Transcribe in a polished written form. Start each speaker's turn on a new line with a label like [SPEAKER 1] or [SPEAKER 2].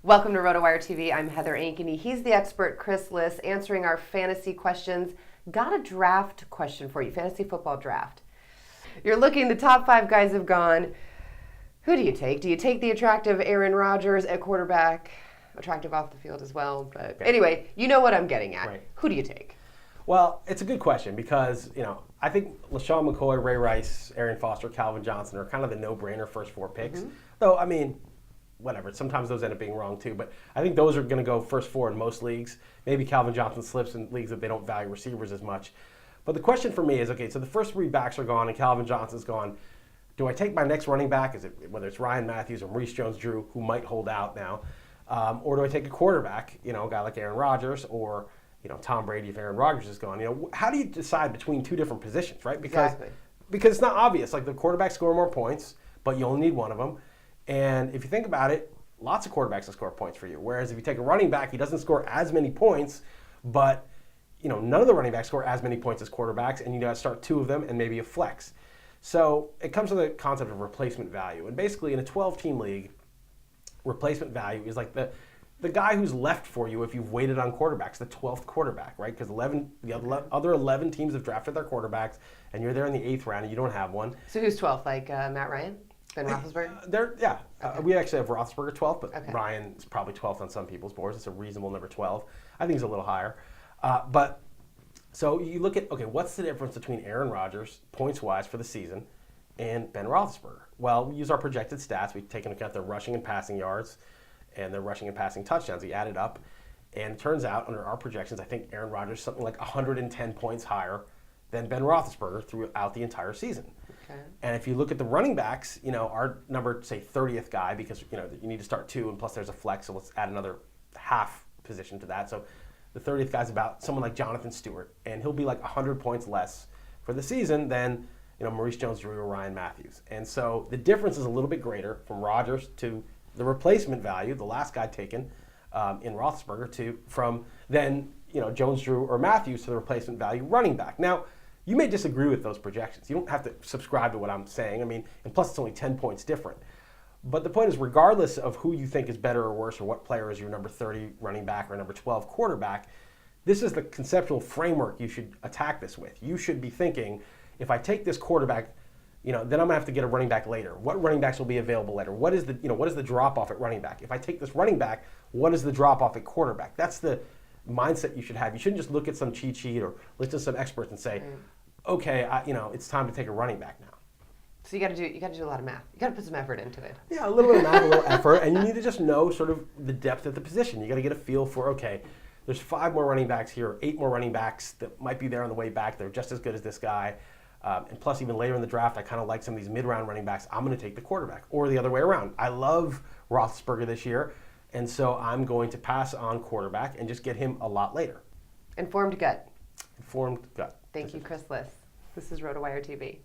[SPEAKER 1] Welcome to RotoWire TV. I'm Heather Ankeny. He's the expert, Chris Liss, answering our fantasy questions. Got a draft question for you, fantasy football draft. You're looking, the top 5 guys have gone. Who do you take? Do you take the attractive Aaron Rodgers at quarterback? Attractive off the field as well. But anyway, you know what I'm getting at.
[SPEAKER 2] Right.
[SPEAKER 1] Who do you take?
[SPEAKER 2] Well, it's a good question because, I think LaShawn McCoy, Ray Rice, Arian Foster, Calvin Johnson are kind of the no-brainer first 4 picks.
[SPEAKER 1] Mm-hmm.
[SPEAKER 2] Though, whatever. Sometimes those end up being wrong too. But I think those are going to go first 4 in most leagues. Maybe Calvin Johnson slips in leagues that they don't value receivers as much. But the question for me is, okay, so the first 3 backs are gone and Calvin Johnson's gone. Do I take my next running back, whether it's Ryan Matthews or Maurice Jones-Drew, who might hold out now, or do I take a quarterback, a guy like Aaron Rodgers or Tom Brady if Aaron Rodgers is gone? How do you decide between 2 different positions, right? Because it's not obvious. Like the quarterbacks score more points, but you only need one of them. And if you think about it, lots of quarterbacks will score points for you. Whereas if you take a running back, he doesn't score as many points, but none of the running backs score as many points as quarterbacks, and you got to start 2 of them and maybe a flex. So it comes to the concept of replacement value. And basically in a 12-team league, replacement value is like the guy who's left for you if you've waited on quarterbacks, the 12th quarterback, right? Because the other 11 teams have drafted their quarterbacks, and you're there in the 8th round and you don't have one.
[SPEAKER 1] So who's 12th? Like Matt Ryan? Ben Roethlisberger?
[SPEAKER 2] Okay. We actually have Roethlisberger 12th, but
[SPEAKER 1] okay.
[SPEAKER 2] Ryan is probably 12th on some people's boards. It's a reasonable number 12. I think he's a little higher. So you look at, okay, what's the difference between Aaron Rodgers, points-wise for the season, and Ben Roethlisberger? Well, we use our projected stats. We've taken into account their rushing and passing yards and their rushing and passing touchdowns. We added up, and it turns out, under our projections, I think Aaron Rodgers is something like 110 points higher than Ben Roethlisberger throughout the entire season.
[SPEAKER 1] Okay.
[SPEAKER 2] And if you look at the running backs, our number, say, 30th guy, because you need to start 2, and plus there's a flex, so let's add another half position to that. So the 30th guy's about someone like Jonathan Stewart, and he'll be like 100 points less for the season than Maurice Jones-Drew or Ryan Matthews. And so the difference is a little bit greater from Rodgers to the replacement value, the last guy taken in Roethlisberger, from then Jones-Drew or Matthews to the replacement value running back. Now, you may disagree with those projections. You don't have to subscribe to what I'm saying. And plus it's only 10 points different. But the point is, regardless of who you think is better or worse, or what player is your number 30 running back or number 12 quarterback, this is the conceptual framework you should attack this with. You should be thinking, if I take this quarterback, then I'm gonna have to get a running back later. What running backs will be available later? What is the drop off at running back? If I take this running back, what is the drop off at quarterback? That's the mindset you should have. You shouldn't just look at some cheat sheet or listen to some experts and say, okay, it's time to take a running back now.
[SPEAKER 1] So you got to do a lot of math. You got to put some effort into it.
[SPEAKER 2] Yeah, a little bit of math, a little effort, and you need to just know sort of the depth of the position. You got to get a feel for, okay, there's 5 more running backs here, 8 more running backs that might be there on the way back. They're just as good as this guy. And plus, even later in the draft, I kind of like some of these mid-round running backs. I'm going to take the quarterback, or the other way around. I love Roethlisberger this year, and so I'm going to pass on quarterback and just get him a lot later.
[SPEAKER 1] Informed gut.
[SPEAKER 2] Informed gut.
[SPEAKER 1] Thank you, Chris Liss. This is RotoWire TV.